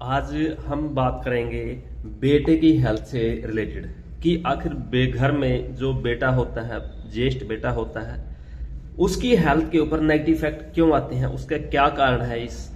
आज हम बात करेंगे बेटे की हेल्थ से रिलेटेड कि आखिर घर में जो बेटा होता है, ज्येष्ठ बेटा होता है, उसकी हेल्थ के ऊपर नेगेटिव इफेक्ट क्यों आते हैं, उसका क्या कारण है। इस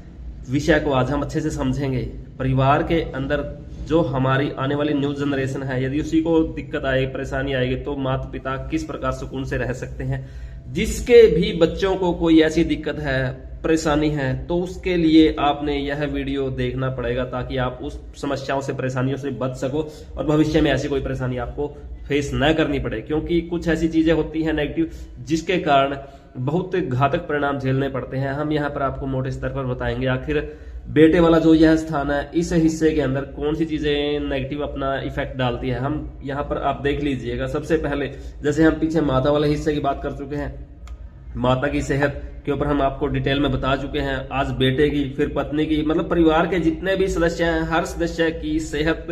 विषय को आज हम अच्छे से समझेंगे। परिवार के अंदर जो हमारी आने वाली न्यू जनरेशन है, यदि उसी को दिक्कत आए, परेशानी आएगी, तो माता पिता किस प्रकार सुकून से रह सकते हैं। जिसके भी बच्चों को कोई ऐसी दिक्कत है, परेशानी है, तो उसके लिए आपने यह वीडियो देखना पड़ेगा ताकि आप उस समस्याओं से, परेशानियों से बच सको और भविष्य में ऐसी कोई परेशानी आपको फेस न करनी पड़े। क्योंकि कुछ ऐसी चीजें होती हैं नेगेटिव, जिसके कारण बहुत घातक परिणाम झेलने पड़ते हैं। हम यहाँ पर आपको मोटे स्तर पर बताएंगे आखिर बेटे वाला जो यह स्थान है, इस हिस्से के अंदर कौन सी चीजें नेगेटिव अपना इफेक्ट डालती है। हम यहाँ पर आप देख लीजिएगा। सबसे पहले जैसे हम पीछे माता वाले हिस्से की बात कर चुके हैं, माता की सेहत के ऊपर हम आपको डिटेल में बता चुके हैं। आज बेटे की, फिर पत्नी की, मतलब परिवार के जितने भी सदस्य हैं, हर सदस्य की सेहत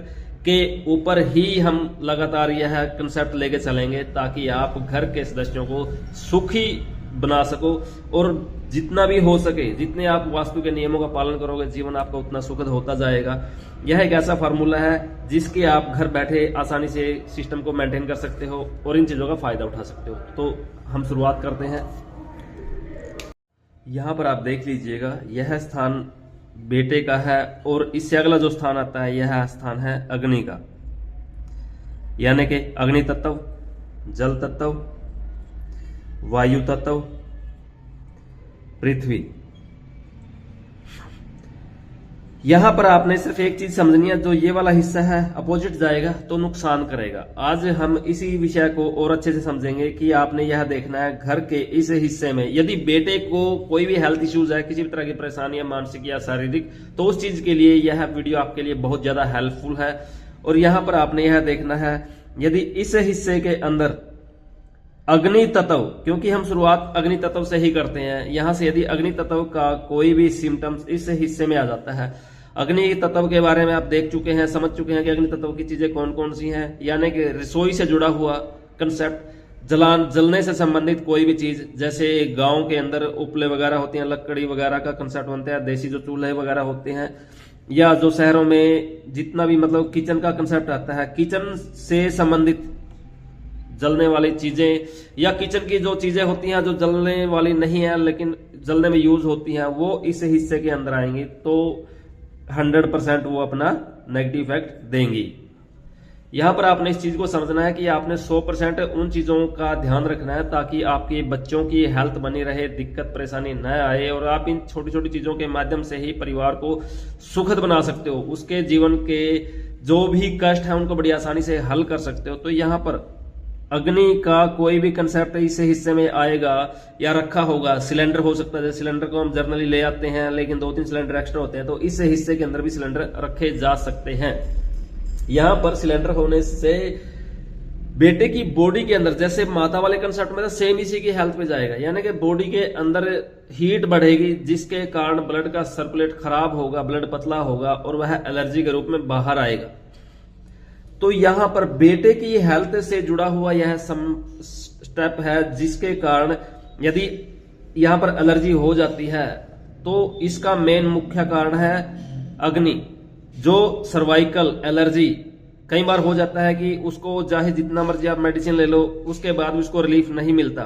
के ऊपर ही हम लगातार यह कंसेप्ट लेके चलेंगे ताकि आप घर के सदस्यों को सुखी बना सको और जितना भी हो सके, जितने आप वास्तु के नियमों का पालन करोगे, जीवन आपका उतना सुखद होता जाएगा। यह एक ऐसा फार्मूला है जिसके आप घर बैठे आसानी से सिस्टम को मेंटेन कर सकते हो और इन चीजों का फायदा उठा सकते हो। तो हम शुरुआत करते हैं। यहाँ पर आप देख लीजिएगा, यह स्थान बेटे का है और इससे अगला जो स्थान आता है, यह स्थान है अग्नि का, यानी कि अग्नि तत्व, जल तत्व, वायु तत्व, पृथ्वी। यहां पर आपने सिर्फ एक चीज समझनी है, जो ये वाला हिस्सा है अपोजिट जाएगा तो नुकसान करेगा। आज हम इसी विषय को और अच्छे से समझेंगे कि आपने यह देखना है घर के इस हिस्से में यदि बेटे को कोई भी हेल्थ इश्यूज है, किसी भी तरह की परेशानी है, मानसिक या शारीरिक, तो उस चीज के लिए यह वीडियो आपके लिए बहुत ज्यादा हेल्पफुल है। और यहां पर आपने यह देखना है, यदि इस हिस्से के अंदर अग्नि तत्व, क्योंकि हम शुरुआत अग्नि तत्व से ही करते हैं, यहां से यदि अग्नि तत्व का कोई भी सिम्टम्स इस हिस्से में आ जाता है। अग्नि तत्व के बारे में आप देख चुके हैं, समझ चुके हैं कि अग्नि तत्व की चीजें कौन कौन सी हैं, यानी कि रसोई से जुड़ा हुआ कंसेप्ट, जलने से संबंधित कोई भी चीज, जैसे गांव के अंदर उपले वगैरह होती हैं, लकड़ी वगैरह का कंसेप्ट बनते हैं, देसी जो चूल्हे वगैरह होते हैं, या जो शहरों में जितना भी मतलब किचन का कंसेप्ट आता है, किचन से संबंधित जलने वाली चीजें, या किचन की जो चीजें होती हैं जो जलने वाली नहीं है लेकिन जलने में यूज होती हैं, वो इस हिस्से के अंदर आएंगी तो 100% वो अपना नेगेटिव इफेक्ट देंगी। यहां पर आपने इस चीज को समझना है कि आपने 100% उन चीजों का ध्यान रखना है ताकि आपके बच्चों की हेल्थ बनी रहे, दिक्कत परेशानी न आए और आप इन छोटी छोटी चीजों के माध्यम से ही परिवार को सुखद बना सकते हो। उसके जीवन के जो भी कष्ट है उनको बड़ी आसानी से हल कर सकते हो। तो यहां पर अग्नि का कोई भी कंसेप्ट इस हिस्से में आएगा या रखा होगा, सिलेंडर हो सकता है, सिलेंडर को हम जर्नली ले आते हैं लेकिन 2-3 सिलेंडर एक्स्ट्रा होते हैं, तो इस हिस्से के अंदर भी सिलेंडर रखे जा सकते हैं। यहां पर सिलेंडर होने से बेटे की बॉडी के अंदर, जैसे माता वाले कंसेप्ट में, सेम इसी की हेल्थ पे जाएगा, यानी कि बॉडी के अंदर हीट बढ़ेगी जिसके कारण ब्लड का सर्कुलेट खराब होगा, ब्लड पतला होगा और वह एलर्जी के रूप में बाहर आएगा। तो यहां पर बेटे की हेल्थ से जुड़ा हुआ यह स्टेप है जिसके कारण यदि यहां पर एलर्जी हो जाती है तो इसका मेन मुख्य कारण है अग्नि। जो सर्वाइकल एलर्जी कई बार हो जाता है कि उसको चाहे जितना मर्जी आप मेडिसिन ले लो, उसके बाद उसको रिलीफ नहीं मिलता।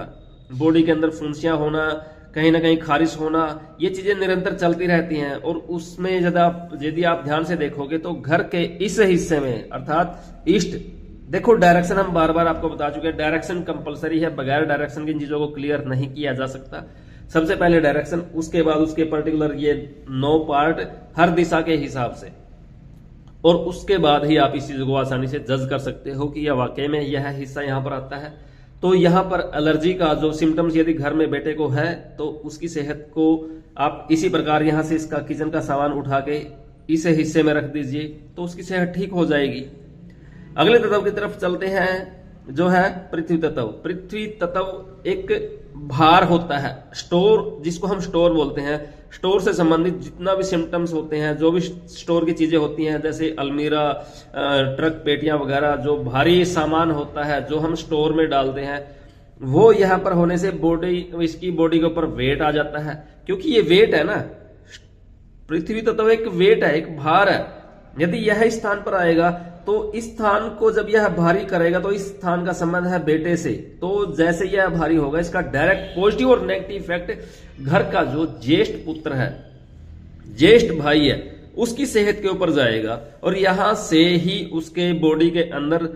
बॉडी के अंदर फुंसियां होना, कहीं ना कहीं खारिश होना, ये चीजें निरंतर चलती रहती हैं। और उसमें यदि आप ध्यान से देखोगे तो घर के इस हिस्से में, अर्थात ईस्ट, देखो डायरेक्शन हम बार बार आपको बता चुके हैं, डायरेक्शन कंपलसरी है, बगैर डायरेक्शन की इन चीजों को क्लियर नहीं किया जा सकता। सबसे पहले डायरेक्शन, उसके बाद उसके पर्टिकुलर ये 9 पार्ट हर दिशा के हिसाब से, और उसके बाद ही आप इस चीज को आसानी से जज कर सकते हो कि यह वाकई में यह हिस्सा यहां पर आता है। तो यहां पर एलर्जी का जो सिम्टम्स यदि घर में बेटे को है तो उसकी सेहत को आप इसी प्रकार यहां से इसका किचन का सामान उठा के इस हिस्से में रख दीजिए तो उसकी सेहत ठीक हो जाएगी। अगले तत्व की तरफ चलते हैं, जो है पृथ्वी तत्व। पृथ्वी तत्व एक भार होता है, स्टोर, जिसको हम स्टोर बोलते हैं। स्टोर से संबंधित जितना भी सिम्टम्स होते हैं, जो भी स्टोर की चीजें होती हैं, जैसे अलमीरा, ट्रक, पेटियां वगैरह, जो भारी सामान होता है जो हम स्टोर में डालते हैं, वो यहां पर होने से इसकी बॉडी के ऊपर वेट आ जाता है। क्योंकि ये वेट है ना, पृथ्वी तत्व एक वेट है, एक भार है। यदि यह इस स्थान पर आएगा तो इस स्थान को जब यह भारी करेगा तो इस स्थान का संबंध है बेटे से। तो जैसे यह भारी होगा, इसका डायरेक्ट पॉजिटिव और नेगेटिव इफेक्ट घर का जो ज्येष्ठ पुत्र है, ज्येष्ठ भाई है, उसकी सेहत के ऊपर जाएगा और यहां से ही उसके बॉडी के अंदर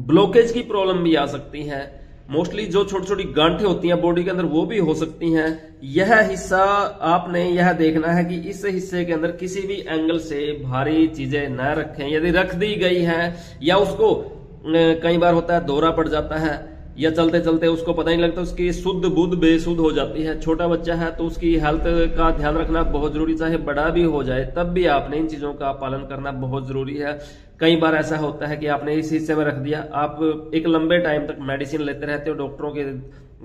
ब्लॉकेज की प्रॉब्लम भी आ सकती है। मोस्टली जो छोटी छोटी गांठें होती हैं बॉडी के अंदर वो भी हो सकती हैं। यह हिस्सा आपने यह देखना है कि इस हिस्से के अंदर किसी भी एंगल से भारी चीजें न रखें। यदि रख दी गई है या उसको कई बार होता है दौरा पड़ जाता है या चलते चलते उसको पता नहीं लगता, उसकी शुद्ध बुद्ध बेसुद्ध हो जाती है। छोटा बच्चा है तो उसकी हेल्थ का ध्यान रखना बहुत जरूरी, चाहे बड़ा भी हो जाए तब भी आपने इन चीजों का पालन करना बहुत जरूरी है। कई बार ऐसा होता है कि आपने इस हिस्से में रख दिया, आप एक लंबे टाइम तक मेडिसिन लेते रहते हो, डॉक्टरों के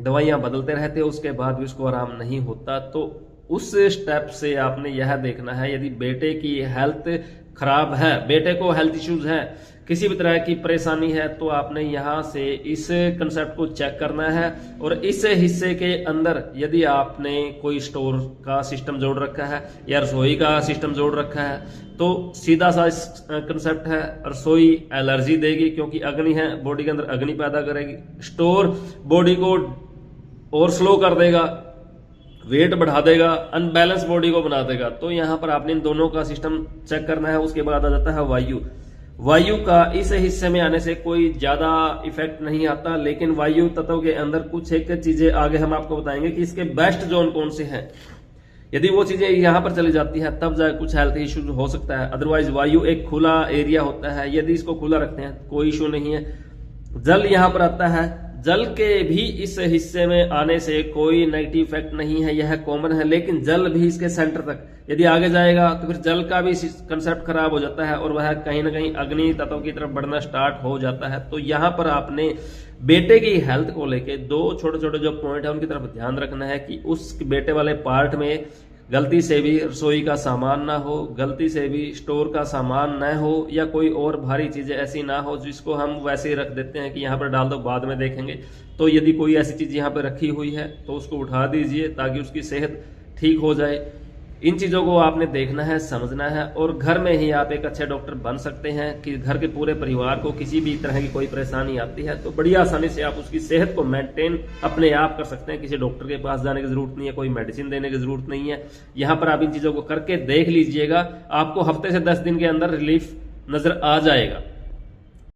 दवाइयां बदलते रहते हो, उसके बाद भी उसको आराम नहीं होता। तो उस स्टेप से आपने यह देखना है, यदि बेटे की हेल्थ खराब है, बेटे को हेल्थ इश्यूज है, किसी भी तरह की परेशानी है, तो आपने यहां से इस कंसेप्ट को चेक करना है। और इस हिस्से के अंदर यदि आपने कोई स्टोर का सिस्टम जोड़ रखा है या रसोई का सिस्टम जोड़ रखा है तो सीधा सा कंसेप्ट है, रसोई एलर्जी देगी क्योंकि अग्नि है, बॉडी के अंदर अग्नि पैदा करेगी। स्टोर बॉडी को और स्लो कर देगा, वेट बढ़ा देगा, अनबैलेंस बॉडी को बना देगा। तो यहां पर आपने इन दोनों का सिस्टम चेक करना है। उसके बाद आ जाता है वायु। वायु का इस हिस्से में आने से कोई ज्यादा इफेक्ट नहीं आता, लेकिन वायु तत्व के अंदर कुछ एक चीजें आगे हम आपको बताएंगे कि इसके बेस्ट जोन कौन से हैं। यदि वो चीजें यहां पर चली जाती है तब जाए कुछ हेल्थ इश्यूज हो सकता है। अदरवाइज वायु एक खुला एरिया होता है, यदि इसको खुला रखते हैं कोई इश्यू नहीं है। जल यहां पर आता है, जल के भी इस हिस्से में आने से कोई नेगेटिव इफेक्ट नहीं है, यह कॉमन है। लेकिन जल भी इसके सेंटर तक यदि आगे जाएगा तो फिर जल का भी कंसेप्ट खराब हो जाता है और वह कहीं ना कहीं अग्नि तत्व की तरफ बढ़ना स्टार्ट हो जाता है। तो यहां पर आपने बेटे की हेल्थ को लेके दो छोटे छोटे जो पॉइंट है उनकी तरफ ध्यान रखना है कि उस बेटे वाले पार्ट में गलती से भी रसोई का सामान ना हो, गलती से भी स्टोर का सामान ना हो या कोई और भारी चीजें ऐसी ना हो जिसको हम वैसे ही रख देते हैं कि यहाँ पर डाल दो बाद में देखेंगे। तो यदि कोई ऐसी चीज यहाँ पर रखी हुई है तो उसको उठा दीजिए ताकि उसकी सेहत ठीक हो जाए। इन चीजों को आपने देखना है, समझना है और घर में ही आप एक अच्छे डॉक्टर बन सकते हैं कि घर के पूरे परिवार को किसी भी तरह की कोई परेशानी आती है तो बड़ी आसानी से आप उसकी सेहत को मेंटेन अपने आप कर सकते हैं। किसी डॉक्टर के पास जाने की जरूरत नहीं है, कोई मेडिसिन देने की जरूरत नहीं है। यहाँ पर आप इन चीजों को करके देख लीजिएगा, आपको हफ्ते से 10 दिन के अंदर रिलीफ नजर आ जाएगा।